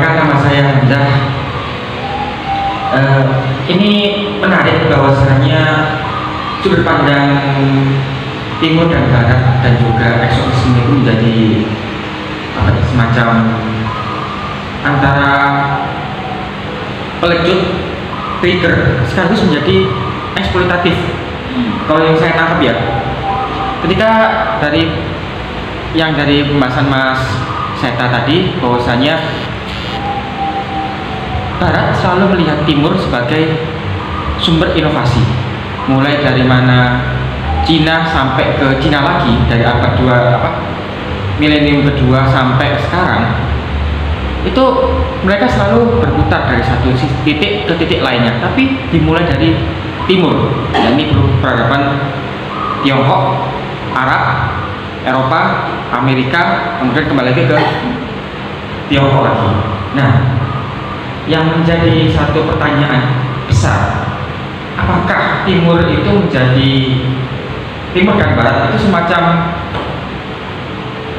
Perkenalkan, nama saya Hamzah. Ini menarik bahwasanya sudut pandang timur dan barat dan juga eksotisme itu menjadi semacam antara pelecut, trigger, sekaligus menjadi eksploitatif. Kalau yang saya tangkap ya, ketika dari pembahasan Mas Seta tadi, bahwasanya Barat selalu melihat Timur sebagai sumber inovasi, mulai dari mana Cina sampai ke Cina lagi, dari abad milenium kedua sampai sekarang, itu mereka selalu berputar dari satu titik ke titik lainnya, tapi dimulai dari Timur, yakni peradaban Tiongkok, Arab, Eropa, Amerika, kemudian kembali lagi ke Tiongkok lagi. Nah, yang menjadi satu pertanyaan besar, apakah Timur itu menjadi Timur dan Barat itu semacam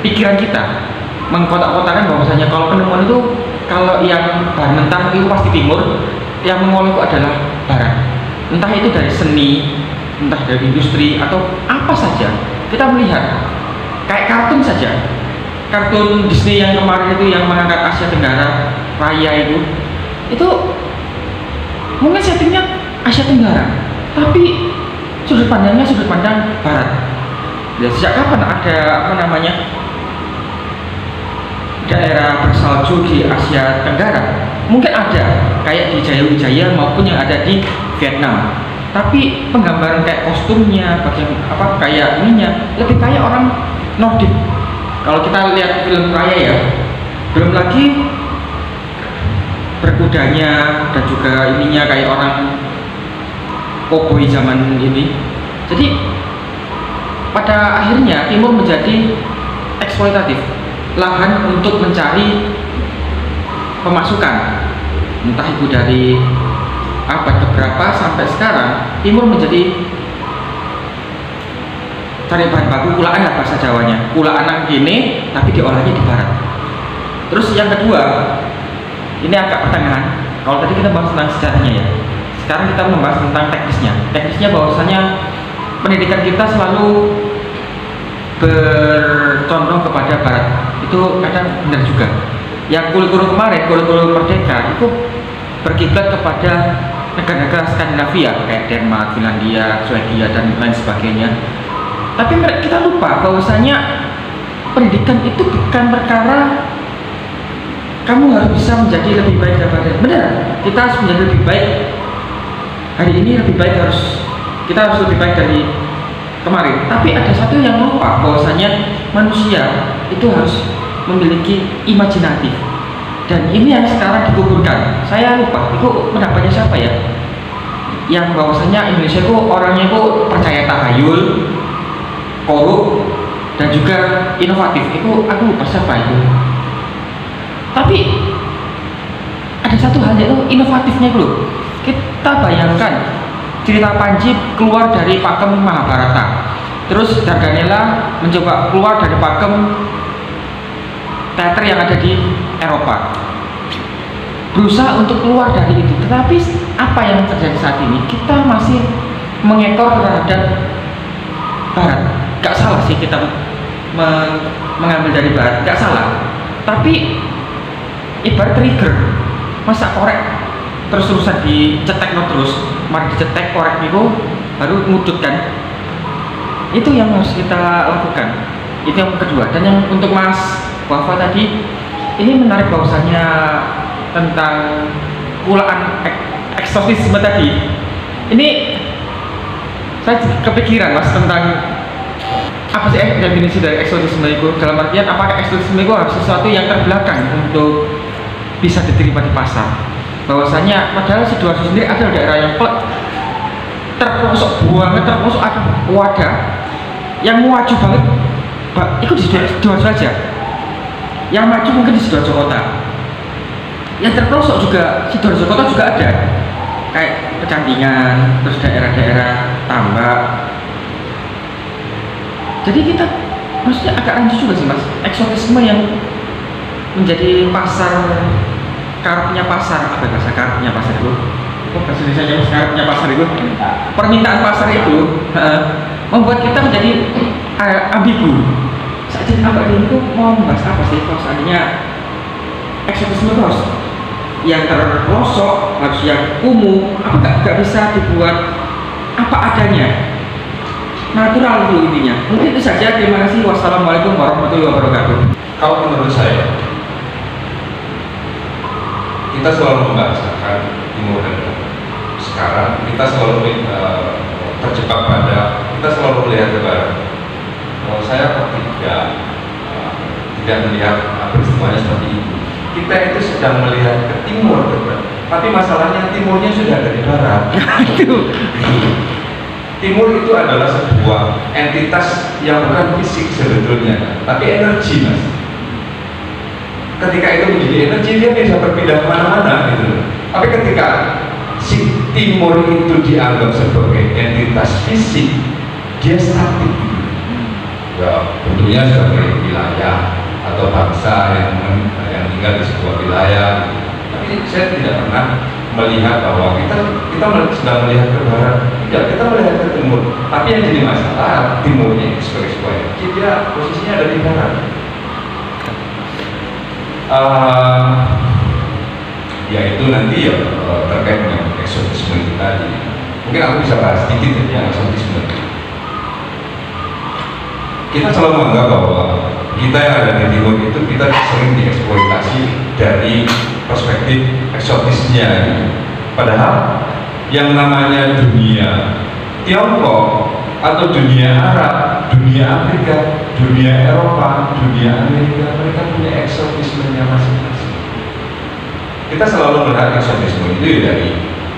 pikiran kita mengkotak-kotakan bahwasanya kalau penemuan itu, kalau yang bahan mentah itu pasti Timur, yang mengolah itu adalah Barat. Entah itu dari seni, entah dari industri atau apa saja. Kita melihat kayak kartun saja, kartun Disney yang kemarin itu yang mengangkat Asia Tenggara Raya itu mungkin settingnya Asia Tenggara, tapi sudut pandangnya sudut pandang Barat. Ya, sejak kapan ada daerah bersalju di Asia Tenggara? Mungkin ada, kayak di Jaya maupun yang ada di Vietnam. Tapi penggambaran kayak kostumnya, kayak ininya, lebih kayak orang Nordik. Kalau kita lihat film Raya ya, belum lagi berkudanya dan juga ininya kayak orang cowboy zaman ini. Jadi pada akhirnya Timur menjadi eksploitatif, lahan untuk mencari pemasukan, entah itu dari abad keberapa sampai sekarang. Timur menjadi cari bahan baku kulaan lah bahasa Jawanya, kulaan nang kene tapi diolahnya di barat. Terus yang kedua, ini agak pertengahan. Kalau tadi kita bahas tentang sejarahnya ya, sekarang kita membahas tentang teknisnya bahwasanya pendidikan kita selalu bercondong kepada barat. Itu kadang benar juga. Yang kurikulum kemarin, kurikulum Merdeka itu berkiblat kepada negara-negara Skandinavia kayak Denmark, Finlandia, Swedia dan lain sebagainya. Tapi kita lupa bahwasanya pendidikan itu bukan perkara kamu harus bisa menjadi lebih baik daripada. Benar, kita harus menjadi lebih baik hari ini, kita harus lebih baik dari kemarin. Tapi ada satu yang lupa, bahwasanya manusia itu harus memiliki imajinatif. Dan ini yang sekarang dikuburkan. Saya lupa, itu pendapatnya siapa ya? Yang bahwasanya Indonesia itu orangnya itu percaya tahayul, korup, dan juga inovatif. Itu aku lupa siapa itu. Tapi ada satu hal yaitu inovatifnya dulu. Kita bayangkan cerita Panji keluar dari pakem Mahabharata, terus Dardanella mencoba keluar dari pakem teater yang ada di Eropa, berusaha untuk keluar dari itu. Tetapi apa yang terjadi saat ini? Kita masih mengekor terhadap Barat. Gak salah sih kita mengambil dari Barat, gak salah. Tapi ibarat trigger, masa korek terus-terusan dicetek terus, mari dicetek korek itu baru ngudutkan. Itu yang harus kita lakukan. Itu yang kedua. Dan yang untuk Mas Wafa tadi, ini menarik bahwasanya tentang kulaan eksotisme tadi. Ini saya kepikiran Mas tentang apa sih definisi dari eksotisme itu. Dalam artian apakah eksotisme itu harus sesuatu yang terbelakang untuk bisa diterima di pasar. Bahwasanya padahal Sidoarjo sendiri ada daerah yang terpelosok banget, terpelosok ada wadah yang maju banget, ikut di Sidoarjo aja. Yang maju mungkin di Sidoarjo Kota, yang terpelosok juga Sidoarjo Kota juga ada, kayak Pecantingan, terus daerah-daerah Tambak. Jadi kita maksudnya agak rancu juga sih Mas, eksotisme yang menjadi pasar karepnya pasar, apa bahasa karepnya pasar itu? Kok bahasa Indonesia karepnya pasar itu? Permintaan pasar itu membuat kita menjadi ambigu. Saat ini apa ini tuh mau membahas apa sih? Kalau seandainya eksotisme terus yang terpelosok harus yang kumuh, apa nggak bisa dibuat apa adanya, natural itu intinya. Mungkin itu saja. Terima kasih. Wassalamualaikum warahmatullahi wabarakatuh. Kalau menurut saya, kita selalu membahasakan timur dan barat. Sekarang kita selalu terjebak pada, kita selalu melihat ke barat. Kalau saya tidak melihat peristiwanya seperti itu. Kita itu sedang melihat ke timur, tapi masalahnya timurnya sudah ada di barat. Timur itu adalah sebuah entitas yang bukan fisik sebetulnya, tapi energi, Mas. Ketika itu menjadi energi, dia bisa berpindah kemana-mana gitu. Tapi ketika si timur itu dianggap sebagai entitas fisik, dia statik. Ya, tentunya sebagai wilayah atau bangsa yang tinggal di sebuah wilayah. Tapi saya tidak pernah melihat bahwa kita sedang melihat ke barat. Tidak, kita melihat ke timur. Tapi yang jadi masalah timurnya itu sebagai sebuah energi, dia posisinya ada di barat. Ya itu nanti ya terkait dengan eksotisme itu tadi. Mungkin aku bisa bahas sedikit ya eksotisme. Kita selalu menganggap bahwa kita yang ada di timur itu kita sering dieksploitasi dari perspektif eksotisnya. Padahal yang namanya dunia Tiongkok atau dunia Arab, dunia Afrika, dunia Eropa, dunia Amerika, mereka punya eksotismenya masing-masing. Kita selalu melihat eksotisme itu dari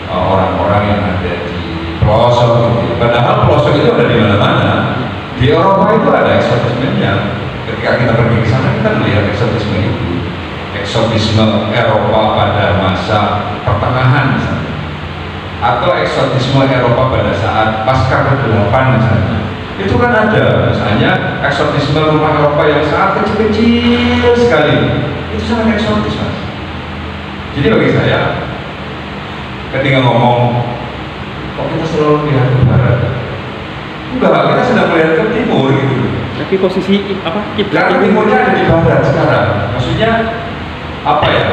orang-orang yang ada di pelosok gitu. Padahal pelosok itu ada di mana-mana. Di Eropa itu ada eksotismenya. Ketika kita pergi ke sana, kita melihat eksotisme itu. Eksotisme Eropa pada masa pertengahan misalnya, atau eksotisme Eropa pada saat pasca ke-8 misalnya. Itu kan ada, misalnya eksotisme rumah Eropa yang sangat kecil-kecil sekali. Itu sangat eksotis, Mas. Jadi bagi saya, ketika ngomong, kok kita selalu lihat ke barat? Enggak, kita sedang melihat ke timur gitu. Tapi posisi apa? Karena timurnya ada di barat sekarang. Maksudnya apa ya?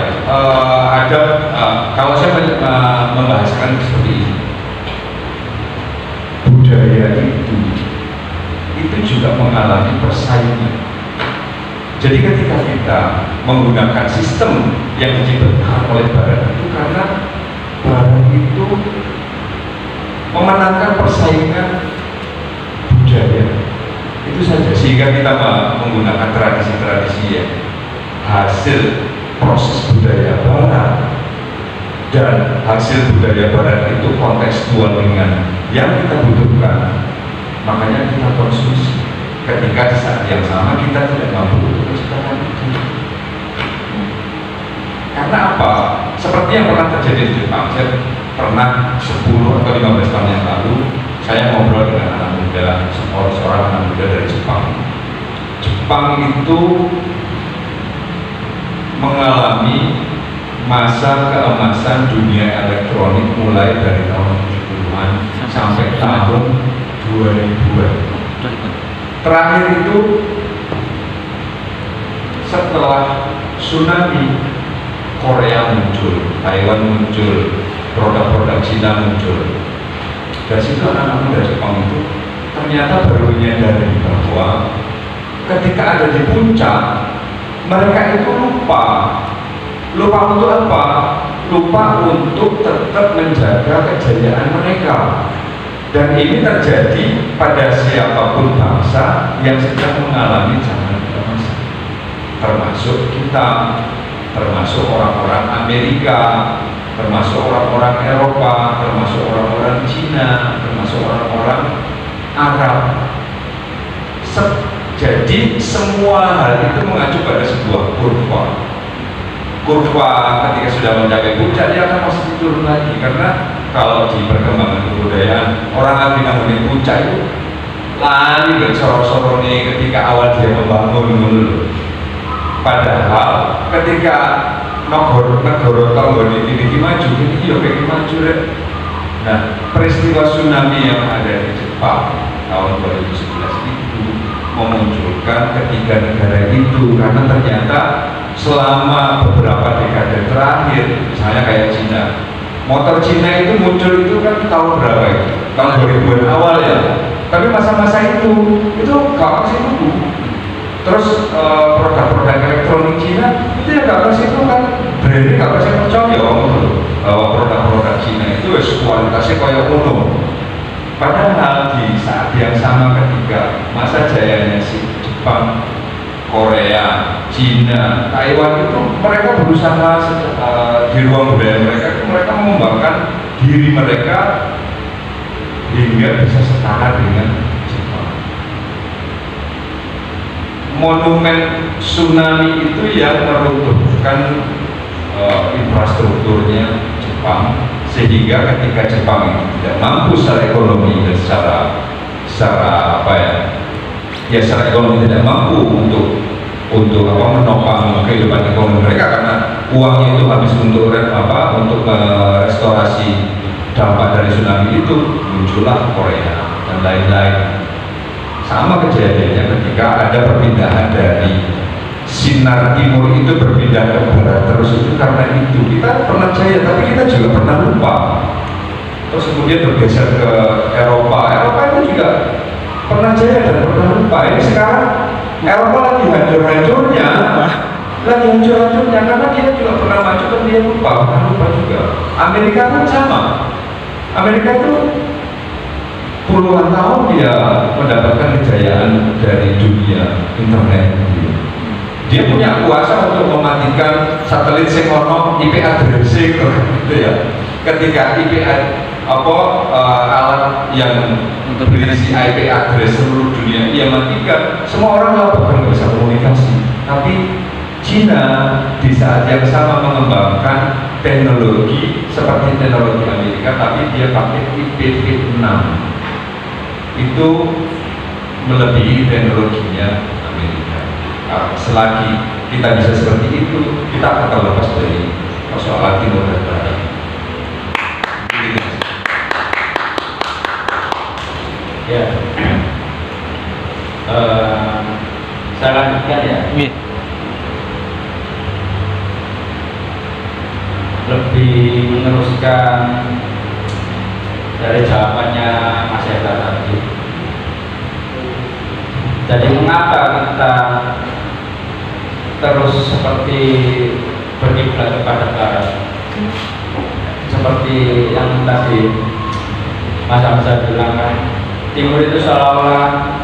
Kalau saya membahasakan seperti ini, budaya itu juga mengalami persaingan. Jadi ketika kita menggunakan sistem yang diciptakan oleh barat itu karena barat itu memenangkan persaingan budaya itu saja, sehingga kita menggunakan tradisi-tradisi ya, hasil proses budaya barat, dan hasil budaya barat itu kontekstual dengan yang kita butuhkan, makanya kita konsumsi. Ketika di saat yang sama kita tidak mampu menciptakan itu. Karena apa? Seperti yang pernah terjadi di Jepang. Saya pernah 10 atau 15 tahun yang lalu saya ngobrol dengan anak muda, seorang anak muda dari Jepang. Jepang itu mengalami masa keemasan dunia elektronik mulai dari tahun 70-an sampai tahun 2000-an. Terakhir itu setelah tsunami, Korea muncul, Taiwan muncul, produk-produk Cina muncul. Dari situ anak-anak muda Jepang itu ternyata baru menyadari bahwa ketika ada di puncak, mereka itu lupa untuk apa? Lupa untuk tetap menjaga kejayaan mereka. Dan ini terjadi pada siapapun bangsa yang sedang mengalami zaman keemasan, termasuk kita, termasuk orang-orang Amerika, termasuk orang-orang Eropa, termasuk orang-orang Cina, termasuk orang-orang Arab. Jadi semua hal itu mengacu pada sebuah kurva. Kurva ketika sudah mencapai puncak, dia akan masih turun lagi, karena kalau di perkembangan kebudayaan orang lagi namanya puncak itu lari bersoro-soro nih ketika awal dia membangun dulu. Padahal ketika negara tangga ini maju, ini ya pengen maju deh. Nah, peristiwa tsunami yang ada di Jepang tahun 2011 itu memunculkan ketiga negara itu karena ternyata selama beberapa dekade terakhir, misalnya kayak Cina, motor Cina itu muncul itu kan tahun berapa itu? Tahun 2000-an awal ya. Tapi masa-masa itu gak kasih tunggu. Terus produk-produk elektronik Cina itu ya gak kasih tunggu kan, brandnya gak kasih percaya bahwa produk-produk Cina itu kualitasnya kayak umum. Padahal di saat yang sama ketika masa jayanya si Jepang, Korea, Cina, Taiwan itu mereka berusaha di ruang budaya mereka mereka mengembangkan diri mereka hingga bisa setara dengan Jepang. Monumen tsunami itu yang meruntuhkan infrastrukturnya Jepang, sehingga ketika Jepang itu tidak mampu secara ekonomi dan secara apa ya secara ekonomi tidak mampu untuk menopang kehidupan ekonomi mereka karena uangnya itu habis untuk restorasi dampak dari tsunami itu, muncullah Korea dan lain-lain. Sama kejadiannya ketika ada perpindahan dari sinar timur itu berpindah ke barat terus, itu karena itu kita pernah jaya tapi kita juga pernah lupa. Terus kemudian bergeser ke Eropa itu juga pernah jaya dan pernah lupa. Ini sekarang Eropa lagi hancur-hancurnya karena dia juga pernah maju dan dia lupa juga. Amerika kan sama. Amerika itu puluhan tahun dia mendapatkan kejayaan dari dunia internet. Dia punya kuasa untuk mematikan satelit sing ono IP addressing gitu ya. Ketika IP alat yang berisi IP address seluruh dunia dia matikan, semua orang bahkan bisa komunikasi. Tapi Cina di saat yang sama mengembangkan teknologi seperti teknologi Amerika, tapi dia pakai IPv6. Itu melebihi teknologinya Amerika. Selagi kita bisa seperti itu, kita akan terlepas dari persoalan timur dan barat. Ya, saya lanjutkan ya. Lebih meneruskan dari jawabannya Mas Eka tadi. Jadi mengapa kita terus seperti berkiblat kepada barat? Seperti yang tadi Mas Hamzah bilang kan, timur itu seolah-olah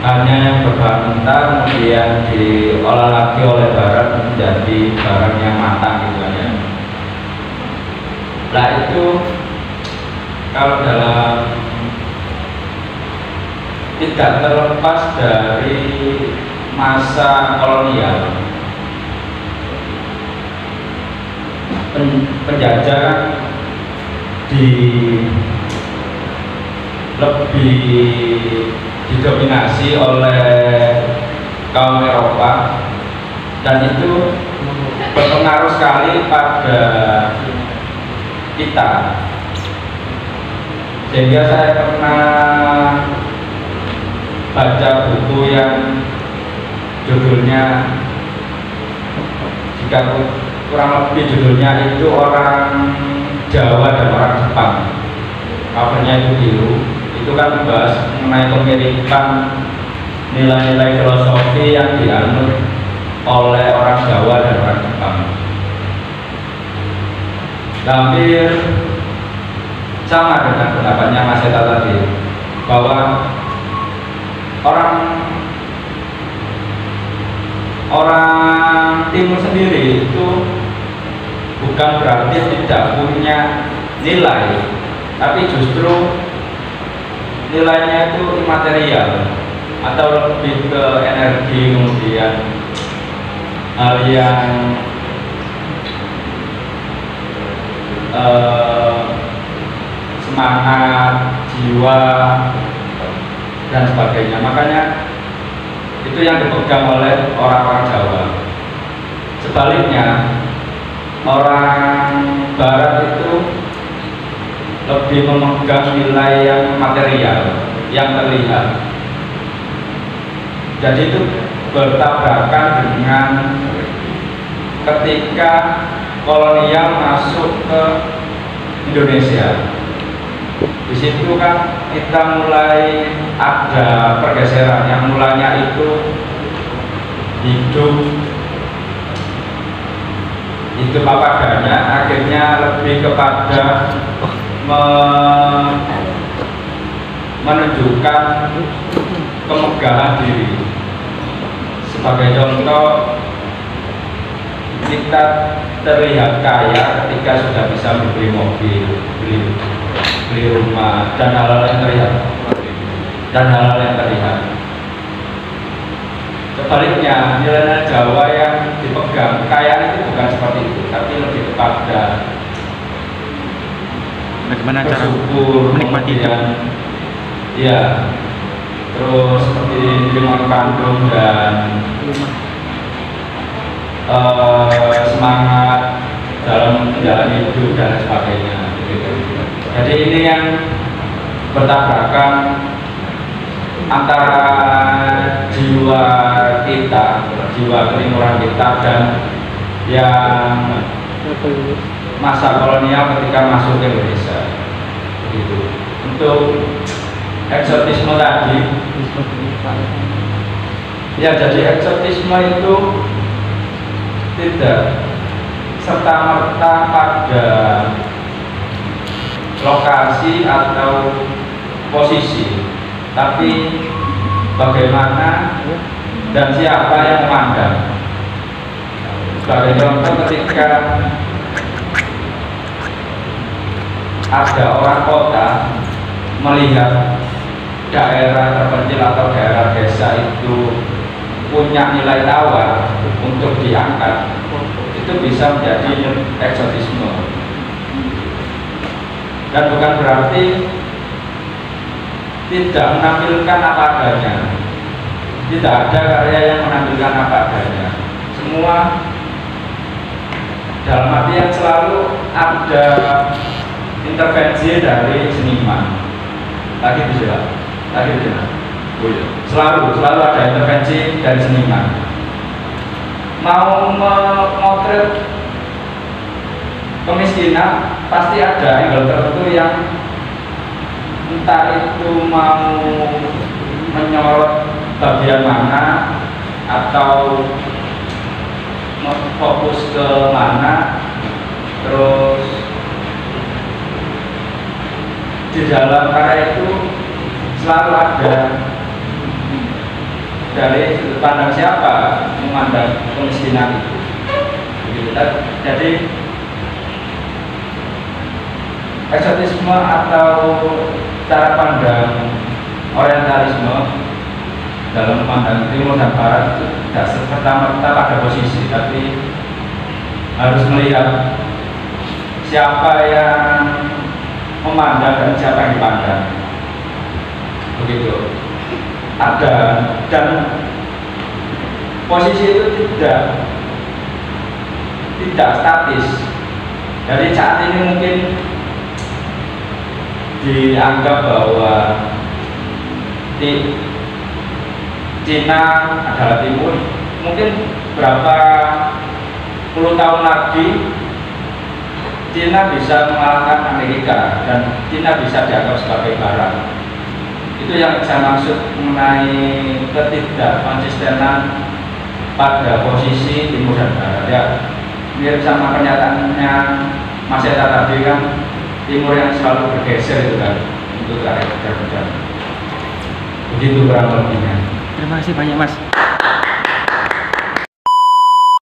hanya yang berbahan mentah kemudian diolah lagi oleh barat menjadi barang yang matang gitu kan ya. Nah itu kalau dalam tidak terlepas dari masa kolonial, penjajah lebih didominasi oleh kaum Eropa dan itu berpengaruh sekali pada kita. Sehingga saya pernah baca buku yang judulnya, jika kurang lebih judulnya itu Orang Jawa dan Orang Jepang, covernya itu biru. Itu kan membahas mengenai kemiripan nilai-nilai filosofi yang dianut oleh orang Jawa dan orang Jepang. Hampir sama dengan pendapatnya Mas Eta tadi, bahwa orang timur sendiri itu bukan berarti tidak punya nilai, tapi justru nilainya itu imaterial atau lebih ke energi, kemudian hal yang semangat, jiwa dan sebagainya. Makanya itu yang dipegang oleh orang-orang Jawa. Sebaliknya orang Barat itu lebih memegang nilai yang material, yang terlihat. Jadi itu bertabrakan dengan ketika kolonial masuk ke Indonesia. Di situ kan kita mulai ada pergeseran yang mulanya itu hidup apa adanya, akhirnya lebih kepada menunjukkan kemegahan diri. Sebagai contoh, kita terlihat kaya ketika sudah bisa membeli mobil, beli rumah, dan hal-hal yang terlihat. Sebaliknya, nilai Jawa yang dipegang kekayaan itu bukan seperti itu, tapi lebih kepada bagaimana cara bersyukur, menikmati itu. Ya, terus seperti lingkungan kandung dan semangat dalam menjalani hidup dan sebagainya. Jadi ini yang bertabrakan antara jiwa kita, jiwa kelimuran kita, dan yang masa kolonial ketika masuk ke Indonesia. Begitu. Untuk eksotisme tadi, ya jadi eksotisme itu tidak serta-merta pada lokasi atau posisi, tapi bagaimana dan siapa yang memandang. Sebagai contoh, ketika ada orang kota melihat daerah terpencil atau daerah desa itu punya nilai tawar untuk diangkat, itu bisa menjadi eksotisme. Dan bukan berarti tidak menampilkan apa adanya. Tidak ada karya yang menampilkan apa adanya. Semua dalam artian selalu ada intervensi dari seniman. Selalu ada intervensi dari seniman. Mau memotret kemiskinan, pasti ada angle tertentu yang entah itu mau menyorot bagian mana atau fokus ke mana. Terus di dalam karya itu selalu ada dari sudut pandang siapa memandang kemiskinan itu. Jadi eksotisme atau cara pandang orientalisme dalam memandang timur dan barat itu tidak serta-merta pada posisi, tapi harus melihat siapa yang memandang dan siapa yang dipandang. Begitu. Ada, dan posisi itu tidak statis. Jadi saat ini mungkin dianggap bahwa Cina adalah timur. Mungkin berapa puluh tahun lagi Cina bisa mengalahkan Amerika dan Cina bisa dianggap sebagai barat. Itu yang saya maksud mengenai ketidakkonsistenan pada posisi timur dan barat. Ya, mirip sama pernyataannya Mas Eta tadi kan, timur yang selalu bergeser itu kan untuk karya kerja. Begitu kurang lebihnya. Terima kasih banyak Mas.